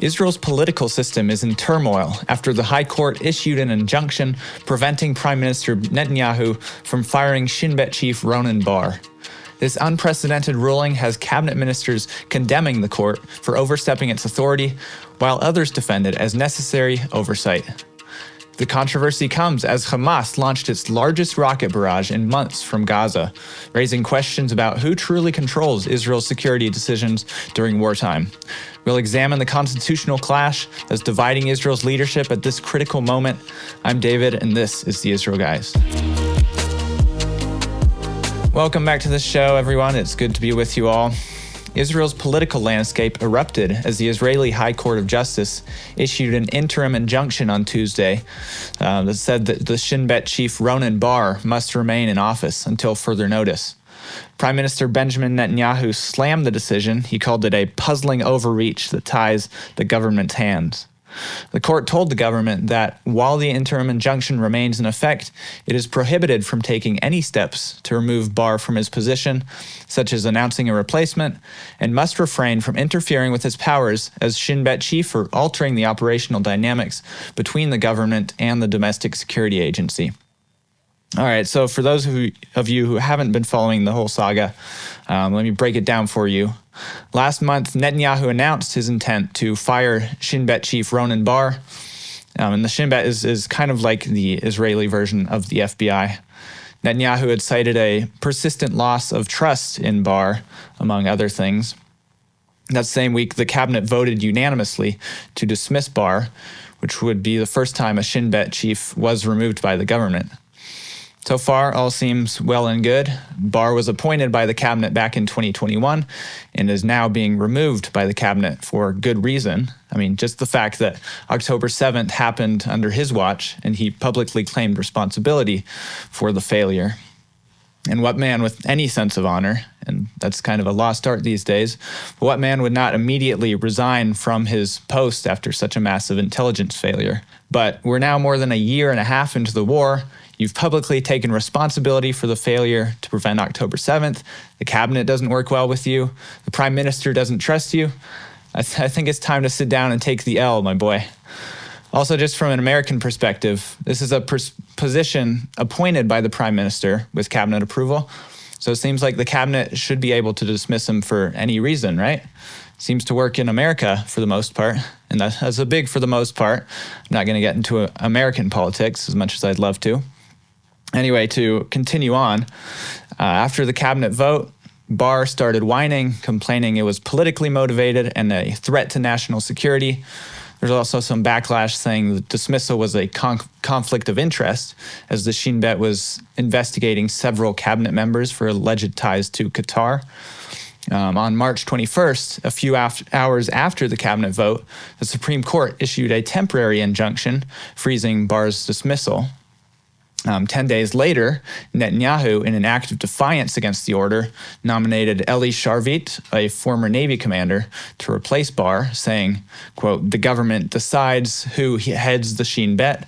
Israel's political system is in turmoil after the High Court issued an injunction preventing Prime Minister Netanyahu from firing Shin Bet chief Ronen Bar. This unprecedented ruling has cabinet ministers condemning the court for overstepping its authority, while others defend it as necessary oversight. The controversy comes as Hamas launched its largest rocket barrage in months from Gaza, raising questions about who truly controls Israel's security decisions during wartime. We'll examine the constitutional clash that's dividing Israel's leadership at this critical moment. I'm David, and this is the Israel Guys. Welcome back to the show, everyone. It's good to be with you all. Israel's political landscape erupted as the Israeli High Court of Justice issued an interim injunction on Tuesday that said that the Shin Bet chief Ronen Bar must remain in office until further notice. Prime Minister Benjamin Netanyahu slammed the decision. He called it a puzzling overreach that ties the government's hands. The court told the government that while the interim injunction remains in effect, it is prohibited from taking any steps to remove Bar from his position, such as announcing a replacement, and must refrain from interfering with his powers as Shin Bet chief or altering the operational dynamics between the government and the domestic security agency. All right, so for those of you who haven't been following the whole saga, let me break it down for you. Last month, Netanyahu announced his intent to fire Shin Bet chief Ronen Bar, and the Shin Bet is kind of like the Israeli version of the FBI. Netanyahu had cited a persistent loss of trust in Bar, among other things. That same week, the cabinet voted unanimously to dismiss Bar, which would be the first time a Shin Bet chief was removed by the government. So far, all seems well and good. Bar was appointed by the cabinet back in 2021 and is now being removed by the cabinet for good reason. I mean, just the fact that October 7th happened under his watch and he publicly claimed responsibility for the failure. And what man with any sense of honor, and that's kind of a lost art these days, but what man would not immediately resign from his post after such a massive intelligence failure? But we're now more than a year and a half into the war. You've publicly taken responsibility for the failure to prevent October 7th. The cabinet doesn't work well with you. The prime minister doesn't trust you. I think it's time to sit down and take the L, my boy. Also, just from an American perspective, this is a position appointed by the prime minister with cabinet approval. So it seems like the cabinet should be able to dismiss him for any reason, right? Seems to work in America for the most part, and that's a big for the most part. I'm not going to get into American politics as much as I'd love to. Anyway, to continue on, after the cabinet vote, Bar started whining, complaining it was politically motivated and a threat to national security. There's also some backlash saying the dismissal was a conflict of interest, as the Shin Bet was investigating several cabinet members for alleged ties to Qatar. On March 21st, a few hours after the cabinet vote, the Supreme Court issued a temporary injunction freezing Bar's dismissal. 10 days later, Netanyahu, in an act of defiance against the order, nominated Eli Sharvit, a former Navy commander, to replace Bar, saying, quote, "The government decides who heads the Shin Bet."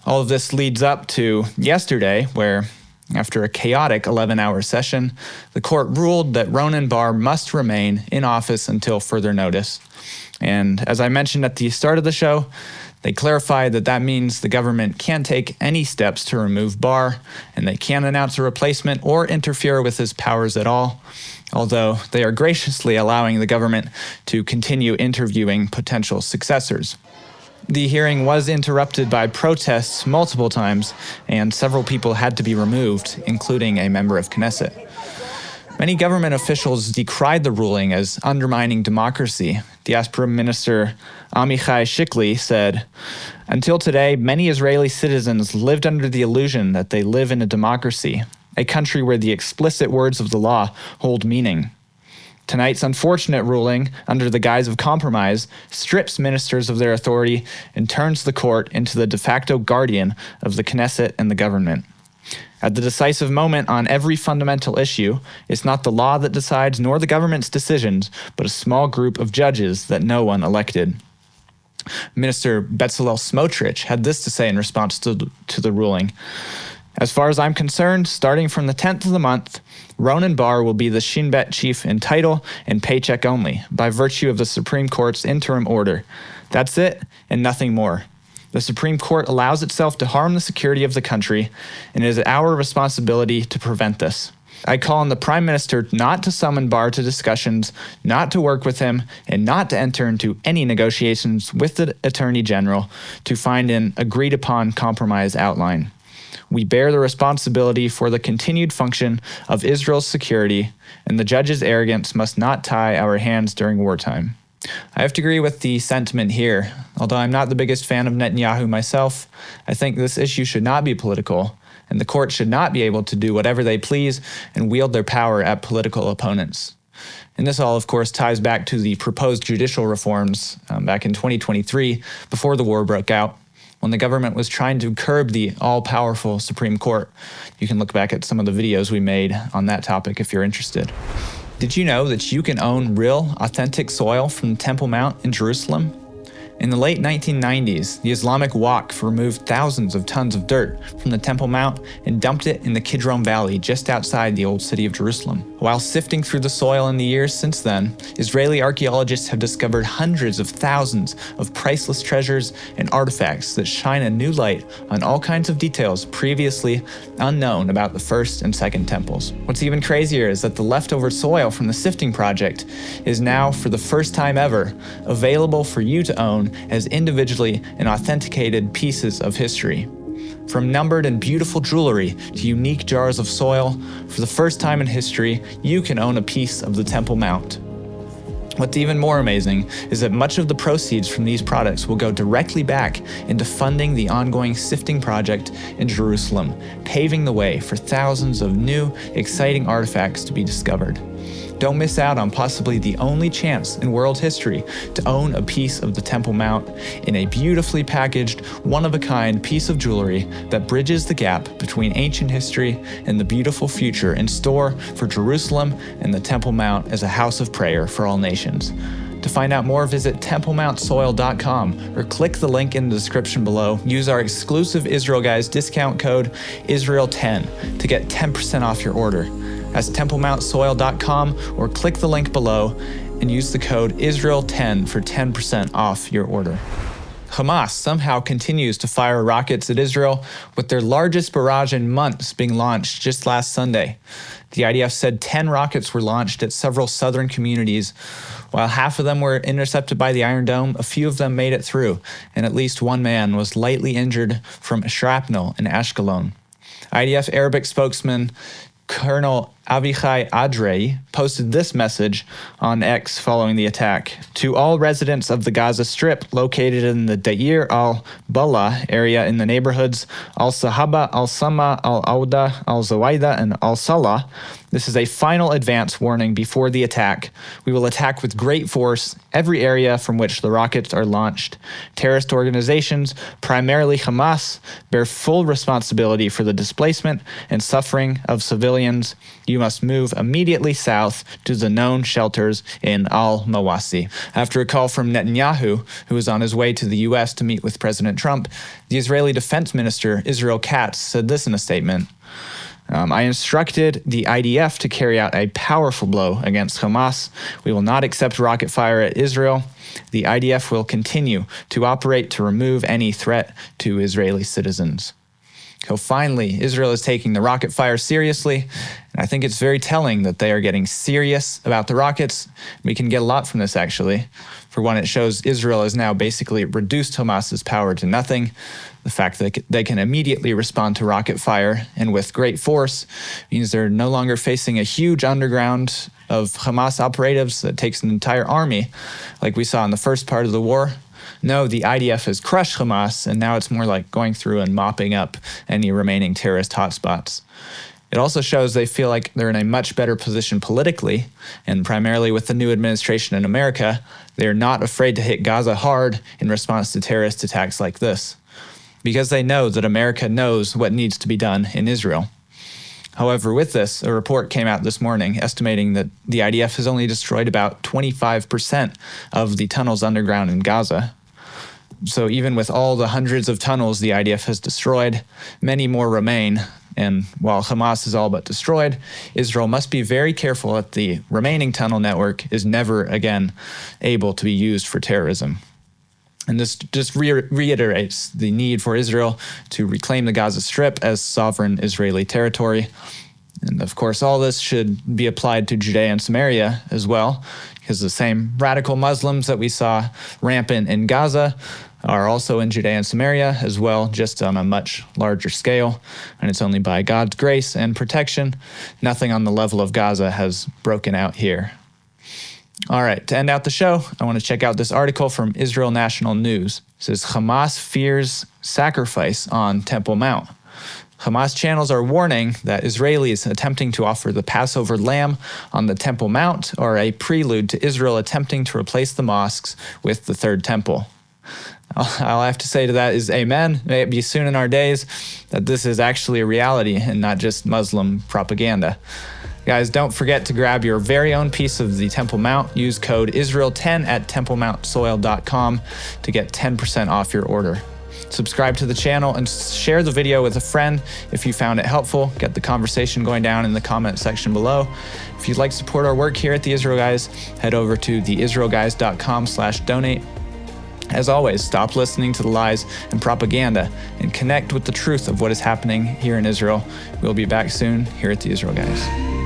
All of this leads up to yesterday, where, after a chaotic 11-hour session, the court ruled that Ronen Bar must remain in office until further notice. And as I mentioned at the start of the show, they clarified that that means the government can't take any steps to remove Bar, and they can't announce a replacement or interfere with his powers at all, although they are graciously allowing the government to continue interviewing potential successors. The hearing was interrupted by protests multiple times, and several people had to be removed, including a member of Knesset. Many government officials decried the ruling as undermining democracy. Diaspora Minister Amichai Shikli said, "Until today, many Israeli citizens lived under the illusion that they live in a democracy, a country where the explicit words of the law hold meaning. Tonight's unfortunate ruling, under the guise of compromise, strips ministers of their authority and turns the court into the de facto guardian of the Knesset and the government. At the decisive moment on every fundamental issue, it's not the law that decides nor the government's decisions, but a small group of judges that no one elected." Minister Bezalel Smotrich had this to say in response to the ruling. As far as I'm concerned, starting from the 10th of the month, Ronen Bar will be the Shin Bet chief in title and paycheck only, by virtue of the Supreme Court's interim order. That's it, and nothing more. The Supreme Court allows itself to harm the security of the country, and it is our responsibility to prevent this. I call on the Prime Minister not to summon Bar to discussions, not to work with him, and not to enter into any negotiations with the Attorney General to find an agreed-upon compromise outline. We bear the responsibility for the continued function of Israel's security, and the judge's arrogance must not tie our hands during wartime. I have to agree with the sentiment here. Although I'm not the biggest fan of Netanyahu myself, I think this issue should not be political, and the court should not be able to do whatever they please and wield their power at political opponents. And this all, of course, ties back to the proposed judicial reforms back in 2023, before the war broke out, when the government was trying to curb the all-powerful Supreme Court. You can look back at some of the videos we made on that topic if you're interested. Did you know that you can own real, authentic soil from the Temple Mount in Jerusalem? In the late 1990s, the Islamic Waqf removed thousands of tons of dirt from the Temple Mount and dumped it in the Kidron Valley just outside the old city of Jerusalem. While sifting through the soil in the years since then, Israeli archaeologists have discovered hundreds of thousands of priceless treasures and artifacts that shine a new light on all kinds of details previously unknown about the first and second temples. What's even crazier is that the leftover soil from the sifting project is now, for the first time ever, available for you to own as individually and authenticated pieces of history. From numbered and beautiful jewelry to unique jars of soil, for the first time in history, you can own a piece of the Temple Mount. What's even more amazing is that much of the proceeds from these products will go directly back into funding the ongoing sifting project in Jerusalem, paving the way for thousands of new, exciting artifacts to be discovered. Don't miss out on possibly the only chance in world history to own a piece of the Temple Mount in a beautifully packaged, one-of-a-kind piece of jewelry that bridges the gap between ancient history and the beautiful future in store for Jerusalem and the Temple Mount as a house of prayer for all nations. To find out more, visit templemountsoil.com or click the link in the description below. Use our exclusive Israel Guys discount code Israel10 to get 10% off your order. That's templemountsoil.com, or click the link below and use the code Israel10 for 10% off your order. Hamas somehow continues to fire rockets at Israel, with their largest barrage in months being launched just last Sunday. The IDF said 10 rockets were launched at several southern communities. While half of them were intercepted by the Iron Dome, a few of them made it through, and at least one man was lightly injured from shrapnel in Ashkelon. IDF Arabic spokesman Colonel Avichai Adrei posted this message on X following the attack. To all residents of the Gaza Strip located in the Deir al-Bala area in the neighborhoods Al-Sahaba, Al-Sama, Al-Auda, Al-Zawaida, and Al-Salah, this is a final advance warning before the attack. We will attack with great force every area from which the rockets are launched. Terrorist organizations, primarily Hamas, bear full responsibility for the displacement and suffering of civilians. You must move immediately south to the known shelters in Al-Mawasi. After a call from Netanyahu, who was on his way to the U.S. to meet with President Trump, the Israeli Defense Minister Israel Katz said this in a statement. I instructed the IDF to carry out a powerful blow against Hamas. We will not accept rocket fire at Israel. The IDF will continue to operate to remove any threat to Israeli citizens. So finally, Israel is taking the rocket fire seriously, and I think it's very telling that they are getting serious about the rockets. We can get a lot from this, actually. For one, it shows Israel has now basically reduced Hamas's power to nothing. The fact that they can immediately respond to rocket fire and with great force means they're no longer facing a huge underground of Hamas operatives that takes an entire army, like we saw in the first part of the war. No, the IDF has crushed Hamas, and now it's more like going through and mopping up any remaining terrorist hotspots. It also shows they feel like they're in a much better position politically, and primarily with the new administration in America, they're not afraid to hit Gaza hard in response to terrorist attacks like this, because they know that America knows what needs to be done in Israel. However, with this, a report came out this morning estimating that the IDF has only destroyed about 25% of the tunnels underground in Gaza. So even with all the hundreds of tunnels the IDF has destroyed, many more remain. And while Hamas is all but destroyed, Israel must be very careful that the remaining tunnel network is never again able to be used for terrorism. And this just reiterates the need for Israel to reclaim the Gaza Strip as sovereign Israeli territory. And of course, all this should be applied to Judea and Samaria as well, because the same radical Muslims that we saw rampant in Gaza are also in Judea and Samaria as well, just on a much larger scale. And it's only by God's grace and protection, nothing on the level of Gaza has broken out here. All right, to end out the show, I want to check out this article from Israel National News. It says, Hamas fears sacrifice on Temple Mount. Hamas channels are warning that Israelis attempting to offer the Passover lamb on the Temple Mount are a prelude to Israel attempting to replace the mosques with the Third Temple. All I have to say to that is amen. May it be soon in our days that this is actually a reality and not just Muslim propaganda. Guys, don't forget to grab your very own piece of the Temple Mount. Use code Israel10 at templemountsoil.com to get 10% off your order. Subscribe to the channel and share the video with a friend if you found it helpful. Get the conversation going down in the comment section below. If you'd like to support our work here at The Israel Guys, head over to theisraelguys.com/donate. As always, stop listening to the lies and propaganda and connect with the truth of what is happening here in Israel. We'll be back soon here at The Israel Guys.